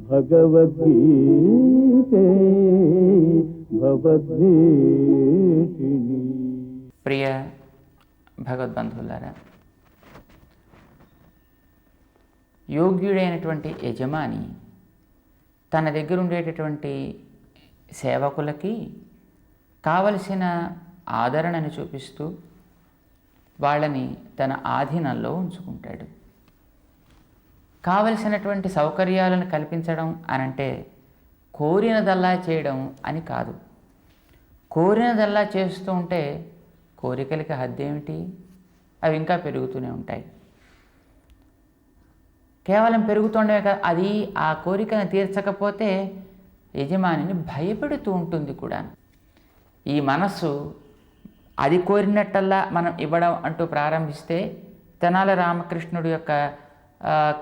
భగవద్గీతే భవద్వేషిణి. ప్రియ భగవద్బంధువులారా, యోగ్యుడైనటువంటి యజమాని తన దగ్గర ఉండేటటువంటి సేవకులకి కావలసిన ఆదరణను చూపిస్తూ వాళ్ళని తన ఆధీనంలో ఉంచుకుంటాడు. కావలసినటువంటి సౌకర్యాలను కల్పించడం అనంటే కోరినదల్లా చేయడం అని కాదు. కోరినదల్లా చేస్తూ ఉంటే కోరికలకి హద్దేమిటి? అవి ఇంకా పెరుగుతూనే ఉంటాయి. కేవలం పెరుగుతుండే కదా, అది ఆ కోరికను తీర్చకపోతే యజమానిని భయపెడుతూ ఉంటుంది కూడా. ఈ మనస్సు అది కోరినట్టల్లా మనం ఇవ్వడం అంటూ ప్రారంభిస్తే తెనాలి రామకృష్ణుడి యొక్క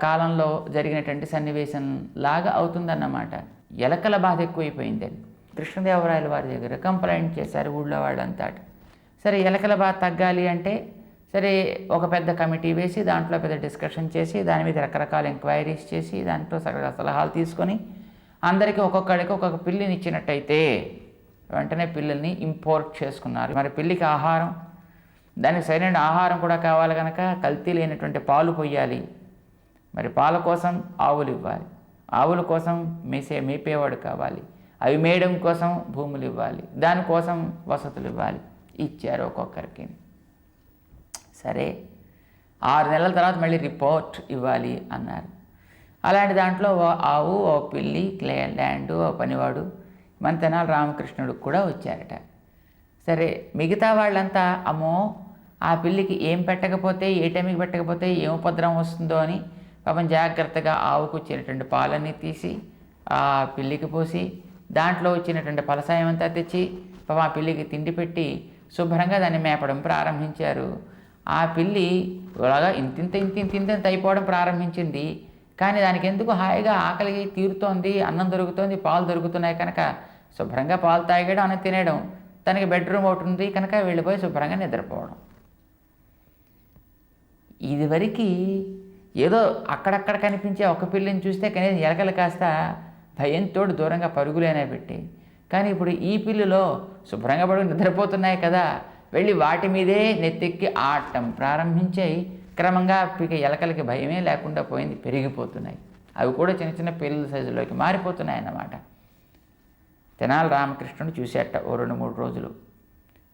కాలంలో జరిగినటువంటి సన్నివేశం లాగా అవుతుందన్నమాట. ఎలకల బాధ ఎక్కువైపోయిందని కృష్ణదేవరాయల వారి దగ్గర కంప్లైంట్ చేశారు ఊళ్ళో వాళ్ళంతా. సరే, ఎలకల బాధ తగ్గాలి అంటే సరే ఒక పెద్ద కమిటీ వేసి దాంట్లో పెద్ద డిస్కషన్ చేసి దాని మీద రకరకాల ఎంక్వైరీస్ చేసి దాంట్లో సలహాలు తీసుకొని అందరికీ ఒక్కొక్కడికి ఒక్కొక్క పిల్లిని ఇచ్చినట్టయితే వెంటనే పిల్లల్ని ఇంపోర్ట్ చేసుకున్నారు. మరి పిల్లికి ఆహారం, దానికి సరైన ఆహారం కూడా కావాలి కనుక కల్తీ లేనటువంటి పాలు పొయ్యాలి. మరి పాల కోసం ఆవులు ఇవ్వాలి, ఆవుల కోసం మేపేవాడు కావాలి, అవి మేయడం కోసం భూములు ఇవ్వాలి, దానికోసం వసతులు ఇవ్వాలి. ఇచ్చారు ఒక్కొక్కరికి. సరే, 6 నెలల తర్వాత మళ్ళీ రిపోర్ట్ ఇవ్వాలి అన్నారు. అలాంటి దాంట్లో ఓ ఆవు, ఓ పిల్లి, ల్యాండ్, ఓ పనివాడు మన తెనాలి రామకృష్ణుడికి కూడా వచ్చారట. సరే, మిగతా వాళ్ళంతా అమ్మో ఆ పిల్లికి ఏం పెట్టకపోతే, ఏ టైంకి పెట్టకపోతే ఏం ఉపద్రవం వస్తుందో అని పాపం జాగ్రత్తగా ఆవుకు వచ్చినటువంటి పాలన్నీ తీసి ఆ పిల్లికి పోసి దాంట్లో వచ్చినటువంటి ఫలసాయం అంతా తెచ్చి పాపం ఆ పిల్లికి తిండి పెట్టి శుభ్రంగా దాన్ని మేపడం ప్రారంభించారు. ఆ పిల్లి అలాగా ఇంతింత అయిపోవడం ప్రారంభించింది. కానీ దానికి ఎందుకు హాయిగా ఆకలి తీరుతోంది, అన్నం దొరుకుతోంది, పాలు దొరుకుతున్నాయి కనుక శుభ్రంగా పాలు తాగడం, అన్నం తినేయడం. తనకి బెడ్రూమ్ ఒకటి ఉంది కనుక వెళ్ళిపోయి శుభ్రంగా నిద్రపోవడం. ఇదివరకు ఏదో అక్కడక్కడ కనిపించే ఒక పిల్లిని చూస్తే కనీసం ఎలకలు కాస్త భయంతో దూరంగా పరుగులైనా పెట్టి, కానీ ఇప్పుడు ఈ పిల్లిలో శుభ్రంగా పడుగు నిద్రపోతున్నాయి కదా, వెళ్ళి వాటి మీదే నెత్తెక్కి ఆడటం ప్రారంభించాయి. క్రమంగా ఎలకలకి భయమే లేకుండా పోయింది, పెరిగిపోతున్నాయి. అవి కూడా చిన్న చిన్న పిల్లల సైజులోకి మారిపోతున్నాయి అన్నమాట. తెనాలి రామకృష్ణుడు చూసేట ఓ 2-3 రోజులు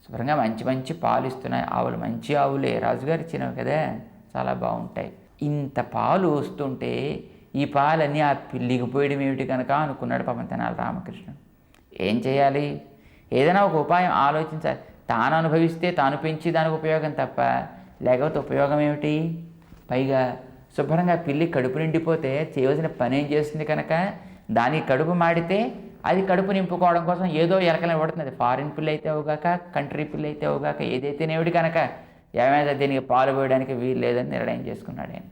శుభ్రంగా మంచి పాలు ఇస్తున్నాయి ఆవులు. మంచి ఆవులే, రాజుగారు ఇచ్చినవి కదా, చాలా బాగుంటాయి. ఇంత పాలు వస్తుంటే ఈ పాలన్నీ ఆ పిల్లికి పోయడం ఏమిటి కనుక అనుకున్నాడు పాపం తెనాలి రామకృష్ణుడు. ఏం చేయాలి? ఏదైనా ఒక ఉపాయం ఆలోచించాలి. తాను అనుభవిస్తే తాను పెంచి దానికి ఉపయోగం తప్ప లేకపోతే ఉపయోగం ఏమిటి? పైగా శుభ్రంగా పిల్లి కడుపు నిండిపోతే చేయవలసిన పని ఏం చేస్తుంది కనుక దానికి కడుపు మాడితే అది కడుపు నింపుకోవడం కోసం ఏదో ఎలకలను పడుతుంది. ఫారిన్ పిల్లి అయితే అవుగాక, కంట్రీ పిల్లి అయితే అవుగాక, ఏదైతేనేవిడి కనుక ఏమైనా దీనికి పాలు పోయడానికి వీలు లేదని నిర్ణయం చేసుకున్నాడు ఆయన.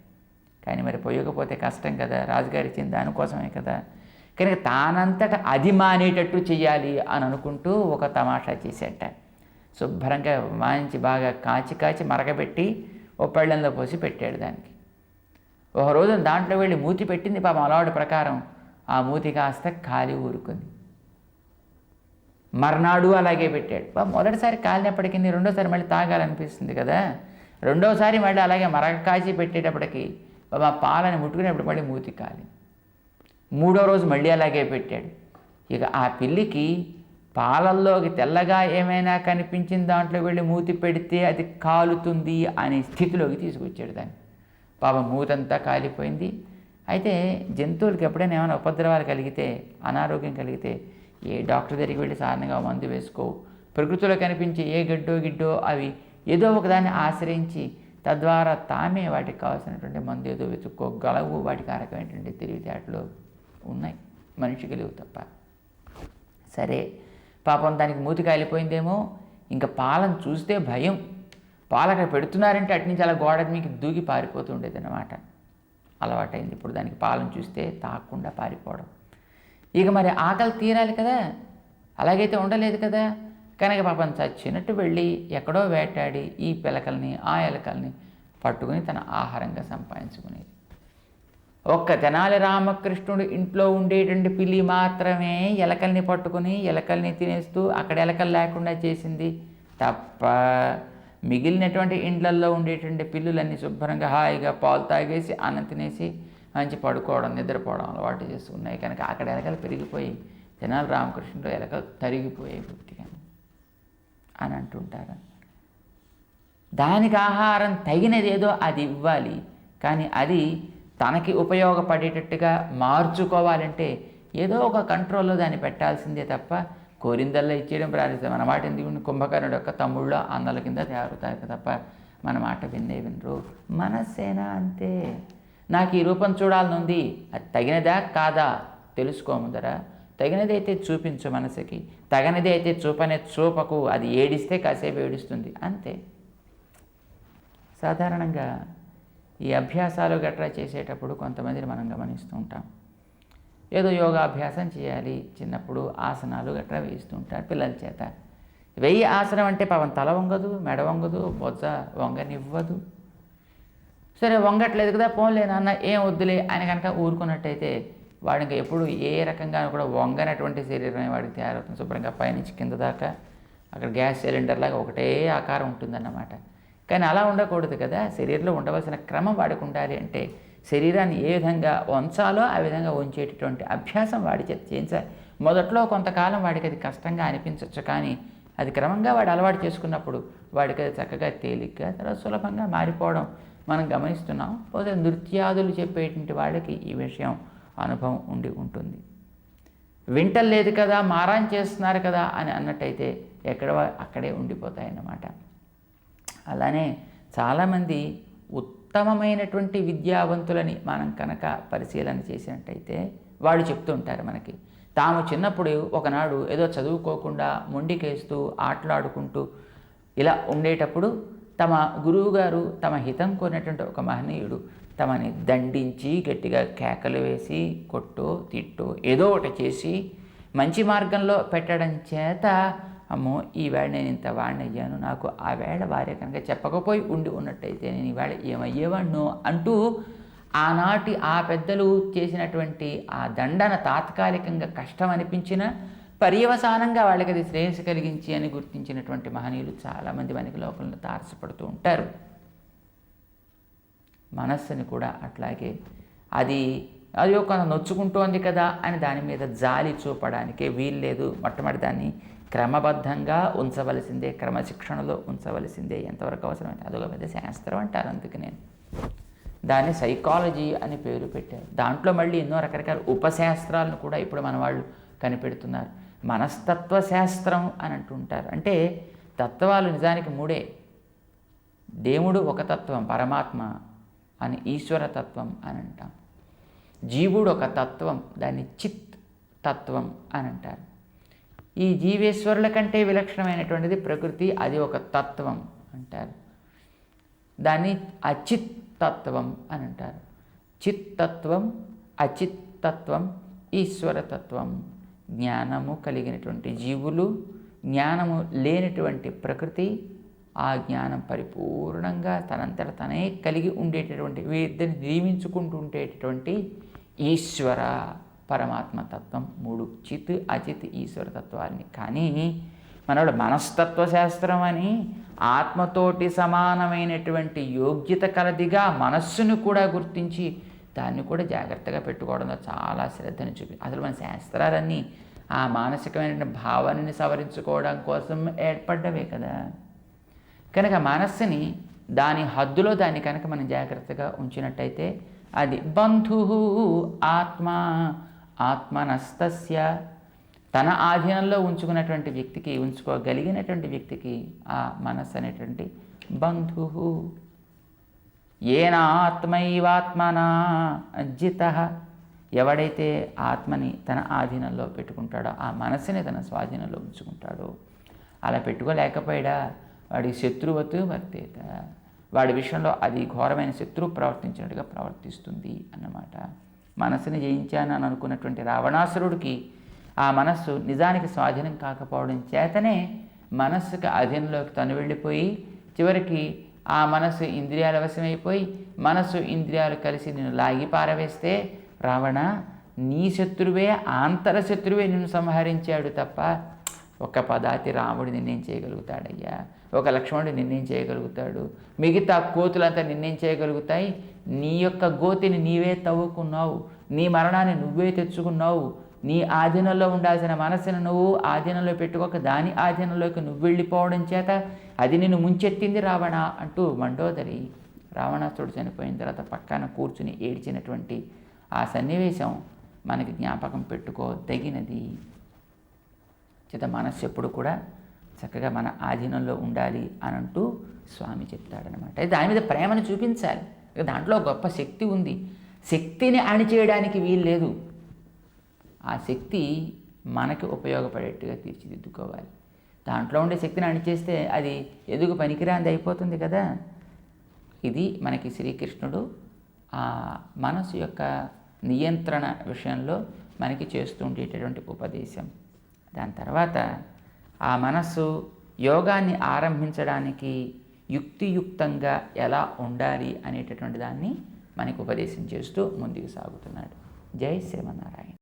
కానీ మరి పోయకపోతే కష్టం కదా, రాజుగారు ఇచ్చింది దానికోసమే కదా. కనుక తానంతట అది మానేటట్టు చెయ్యాలి అని అనుకుంటూ ఒక తమాషా చేసేట. శుభ్రంగా బాగా కాచి మరగబెట్టి ఓ పళ్ళెంలో పోసి పెట్టాడు దానికి. ఒక రోజు దాంట్లో వెళ్ళి మూతి పెట్టింది. పాపం అలవాటు ప్రకారం ఆ మూతి కాస్త ఖాళీ ఊరుకుంది. మర్నాడు అలాగే పెట్టాడు. మొదటిసారి కాలినప్పటికీ రెండోసారి మళ్ళీ తాగాలనిపిస్తుంది కదా, రెండోసారి మళ్ళీ అలాగే మరగ కాచి పెట్టేటప్పటికి ఆ పాలని ముట్టుకునేప్పుడు మళ్ళీ మూతి కాలి. 3వ రోజు మళ్ళీ అలాగే పెట్టాడు. ఇక ఆ పిల్లికి పాలల్లోకి తెల్లగా ఏమైనా కనిపించిన దాంట్లో వెళ్ళి మూతి పెడితే అది కాలుతుంది అనే స్థితిలోకి తీసుకొచ్చాడు దాన్ని. పాపం మూతంతా కాలిపోయింది. అయితే జంతువులకి ఎప్పుడైనా ఏమైనా ఉపద్రవాలు కలిగితే, అనారోగ్యం కలిగితే ఏ డాక్టర్ దగ్గరికి వెళ్ళి సాధారణంగా మందు వేసుకో. ప్రకృతిలో కనిపించే ఏ గిడ్డో అవి ఏదో ఒకదాన్ని ఆశ్రయించి తద్వారా తామే వాటికి కావాల్సినటువంటి మందు ఏదో వెతుక్కోగలవు. వాటికి ఆ రకమైనటువంటి తెలివితేటలు ఉన్నాయి, మనిషికి లేవు తప్ప. సరే, పాపం దానికి మూతి కాలిపోయిందేమో. ఇంకా పాలను చూస్తే భయం. పాలు అక్కడ పెడుతున్నారంటే అటు నుంచి అలా గోడ మీకు దూకి పారిపోతూ ఉండేది అన్నమాట. అలవాటైంది ఇప్పుడు దానికి పాలను చూస్తే తాకుండా పారిపోవడం. ఇక మరి ఆకలి తీరాలి కదా, అలాగైతే ఉండలేదు కదా. కనుక పాపం చచ్చినట్టు వెళ్ళి ఎక్కడో వేటాడి ఈ పిలకల్ని ఆ ఎలకల్ని పట్టుకుని తన ఆహారంగా సంపాదించుకునేది. ఒక్క తెనాలి రామకృష్ణుడు ఇంట్లో ఉండేటువంటి పిల్లి మాత్రమే ఎలకల్ని పట్టుకుని ఎలకల్ని తినేస్తూ అక్కడ ఎలకలు లేకుండా చేసింది తప్ప మిగిలినటువంటి ఇండ్లల్లో ఉండేటువంటి పిల్లులన్నీ శుభ్రంగా హాయిగా పాలు తాగేసి అన్నం తినేసి మంచి పడుకోవడం నిద్రపోవడం అలవాటు చేసుకున్నాయి కనుక అక్కడ ఎలకలు పెరిగిపోయి తెనాలి రామకృష్ణుడు ఎలకలు తరిగిపోయాయి పూర్తిగా అని అంటుంటారు. దానికి ఆహారం తగినదేదో అది ఇవ్వాలి, కానీ అది తనకి ఉపయోగపడేటట్టుగా మార్చుకోవాలంటే ఏదో ఒక కంట్రోల్లో దాన్ని పెట్టాల్సిందే తప్ప కోరిందల్లా ఇచ్చేయడం ప్రారంభిస్తాం. మన మాట ఎందుకు కుంభకర్ణుడు యొక్క తమ్ముళ్ళో అన్నల కింద తయారవుతారు తప్ప మన మాట వినరు. మనస్సేనా అంతే. నాకు ఈ రూపం చూడాలనుంది, అది తగినదా కాదా తెలుసుకోముదరా. తగినదైతే చూపించు మనసుకి, తగినది అయితే చూపకు. అది ఏడిస్తే కాసేపు ఏడుస్తుంది అంతే. సాధారణంగా ఈ అభ్యాసాలు గట్రా చేసేటప్పుడు కొంతమందిని మనం గమనిస్తూ ఉంటాం. ఏదో యోగాభ్యాసం చేయాలి, చిన్నప్పుడు ఆసనాలు గట్రా వేస్తూ ఉంటారు పిల్లల చేత. వెయ్యి ఆసనం అంటే పాపం తల వంగదు, మెడ వంగదు, బొజ్జ వంగనివ్వదు. సరే వంగట్లేదు కదా, పోన్లే నాన్న ఏం వద్దులే అని కనుక ఊరుకున్నట్టయితే వాడికి ఎప్పుడు ఏ రకంగా కూడా వంగనటువంటి శరీరమే వాడికి తయారవుతుంది. శుభ్రంగా పైనుంచి కింద దాకా అక్కడ గ్యాస్ సిలిండర్ లాగా ఒకటే ఆకారం ఉంటుందన్నమాట. కానీ అలా ఉండకూడదు కదా. శరీరంలో ఉండవలసిన క్రమం వాడికి ఉండాలి అంటే శరీరాన్ని ఏ విధంగా ఉంచాలో ఆ విధంగా ఉంచేటటువంటి అభ్యాసం వాడి చేత చేయించాలి. మొదట్లో కొంతకాలం వాడికి అది కష్టంగా అనిపించవచ్చు, కానీ అది క్రమంగా వాడు అలవాటు చేసుకున్నప్పుడు వాడికి అది చక్కగా తేలిగ్గా తర్వాత సులభంగా మారిపోవడం మనం గమనిస్తున్నాం. పోతే నృత్యాదులు చెప్పేటువంటి వాళ్ళకి ఈ విషయం అనుభవం ఉండి ఉంటుంది. వింటలేదు కదా, మారాన్ చేస్తున్నారు కదా అని అన్నట్టయితే ఎక్కడ అక్కడే ఉండిపోతాయన్నమాట. అలానే చాలామంది ఉత్తమమైనటువంటి విద్యావంతులని మనం కనుక పరిశీలన చేసినట్టయితే వాళ్ళు చెప్తుంటారు మనకి, తాము చిన్నప్పుడు ఒకనాడు ఏదో చదువుకోకుండా మొండికేస్తూ ఆటలాడుకుంటూ ఇలా ఉండేటప్పుడు తమ గురువుగారు తమ హితం కోరినటువంటి ఒక మహనీయుడు తమని దండించి గట్టిగా కేకలు వేసి కొట్టో తిట్టో ఏదో ఒకటి చేసి మంచి మార్గంలో పెట్టడం చేత అమ్మో ఈవేళ నేను ఇంత వాడిని అయ్యాను, నాకు ఆ వేళ వారే కనుక చెప్పకపోయి ఉన్నట్టయితే నేను ఈవేళ ఏమయ్యేవాడినో అంటూ ఆనాటి ఆ పెద్దలు చేసినటువంటి ఆ దండన తాత్కాలికంగా కష్టం అనిపించిన పర్యవసానంగా వాళ్ళకి అది శ్రేయస్సు కలిగించి అని గుర్తించినటువంటి మహనీయులు చాలామంది మనకి లోకంలో తారసపడుతూ ఉంటారు. మనస్సుని కూడా అట్లాగే అది ఒక నొచ్చుకుంటోంది కదా అని దాని మీద జాలి చూపడానికే వీల్లేదు. మొట్టమొదటి దాన్ని క్రమబద్ధంగా ఉంచవలసిందే, క్రమశిక్షణలో ఉంచవలసిందే. ఎంతవరకు అవసరమైతే అదొక పెద్ద శాస్త్రం అంటారు. అందుకు నేను దాన్ని సైకాలజీ అని పేరు పెట్టారు. దాంట్లో మళ్ళీ ఎన్నో రకరకాల ఉపశాస్త్రాలను కూడా ఇప్పుడు మన వాళ్ళు కనిపెడుతున్నారు. మనస్తత్వ శాస్త్రం అని అంటుంటారు. అంటే తత్వాలు నిజానికి మూడే. దేవుడు ఒక తత్వం పరమాత్మ అని, ఈశ్వర తత్వం అని అంటాం. జీవుడు ఒక తత్వం, దాన్ని చిత్ తత్వం అని అంటారు. ఈ జీవేశ్వరుల కంటే విలక్షణమైనటువంటిది ప్రకృతి, అది ఒక తత్వం అంటారు. దాన్ని అచిత్ తత్వం అని అంటారు. చిత్ తత్వం, అచిత్ తత్వం, ఈశ్వరతత్వం. జ్ఞానము కలిగినటువంటి జీవులు, జ్ఞానము లేనటువంటి ప్రకృతి, ఆ జ్ఞానం పరిపూర్ణంగా తనంతట తనే కలిగి ఉండేటటువంటి వీరిద్దరిని నియమించుకుంటూ ఉండేటటువంటి ఈశ్వర పరమాత్మ తత్వం. మూడు చిత్ అచిత్ ఈశ్వర తత్వాన్ని. కానీ మనవాడు మనస్తత్వ శాస్త్రం అని ఆత్మతోటి సమానమైనటువంటి యోగ్యత కలదిగా మనస్సును కూడా గుర్తించి దాన్ని కూడా జాగ్రత్తగా పెట్టుకోవడంలో చాలా శ్రద్ధను అసలు మన శాస్త్రాలన్నీ ఆ మానసికమైన భావనని సవరించుకోవడం కోసం ఏర్పడ్డవే కదా. కనుక మనస్సుని దాని హద్దులో దాన్ని కనుక మనం జాగ్రత్తగా ఉంచినట్టయితే అది బంధు ఆత్మ ఆత్మనస్తస్య, తన ఆధీనంలో ఉంచుకున్నటువంటి వ్యక్తికి, ఉంచుకోగలిగినటువంటి వ్యక్తికి ఆ మనస్సు అనేటువంటి బంధు. ఏన ఆత్మైవాత్మనా జిత, ఎవడైతే ఆత్మని తన ఆధీనంలో పెట్టుకుంటాడో, ఆ మనస్సుని తన స్వాధీనంలో ఉంచుకుంటాడో, అలా పెట్టుకోలేకపోయాడా వాడి శత్రువత్ వర్తేత, వాడి విషయంలో అది ఘోరమైన శత్రువు ప్రవర్తించినట్టుగా ప్రవర్తిస్తుంది అన్నమాట. మనస్సుని జయించాను అని అనుకున్నటువంటి రావణాసురుడికి ఆ మనస్సు నిజానికి స్వాధీనం కాకపోవడం చేతనే మనస్సుకి అధీనంలోకి తను వెళ్ళిపోయి చివరికి ఆ మనసు ఇంద్రియాల వశమైపోయి మనసు ఇంద్రియాలు కలిసి నిన్ను లాగి పారవేస్తే రావణ నీ శత్రువే ఆంతరశత్రువే నిన్ను సంహరించాడు తప్ప ఒక పదాతి రాముడు నిన్నేం చేయగలుగుతాడయ్యా, ఒక లక్ష్మణుడు నిన్నేం చేయగలుగుతాడు, మిగతా కోతులంతా నిన్నేం చేయగలుగుతాయి. నీ యొక్క గోతిని నీవే తవ్వుకున్నావు, నీ మరణాన్ని నువ్వే తెచ్చుకున్నావు, నీ ఆధీనంలో ఉండాల్సిన మనసును నువ్వు ఆధీనంలో పెట్టుకోక దాని ఆధీనంలోకి నువ్వు వెళ్ళిపోవడం చేత అది నిన్ను ముంచెత్తింది రావణ అంటూ మండోదరి రావణాసురుడు చనిపోయిన తర్వాత పక్కన కూర్చుని ఏడ్చినటువంటి ఆ సన్నివేశం మనకి జ్ఞాపకం పెట్టుకోదగినది. చేత మనస్సు ఎప్పుడు కూడా చక్కగా మన ఆధీనంలో ఉండాలి అని అంటూ స్వామి చెప్తాడనమాట. అయితే దాని మీద ప్రేమను చూపించాలి, దాంట్లో గొప్ప శక్తి ఉంది. శక్తిని అణిచేయడానికి వీలు లేదు, ఆ శక్తి మనకి ఉపయోగపడేట్టుగా తీర్చిదిద్దుకోవాలి. దాంట్లో ఉండే శక్తిని అణిచేస్తే అది ఎదుగు పనికిరాంది అయిపోతుంది కదా. ఇది మనకి శ్రీకృష్ణుడు ఆ మనసు యొక్క నియంత్రణ విషయంలో మనకి చేస్తూ ఉండేటటువంటి ఉపదేశం. దాని తర్వాత ఆ మనస్సు యోగాన్ని ఆరంభించడానికి యుక్తియుక్తంగా ఎలా ఉండాలి అనేటటువంటి దాన్ని మనకు ఉపదేశం చేస్తూ ముందుకు సాగుతున్నాడు. జై శ్రీమన్నారాయణ.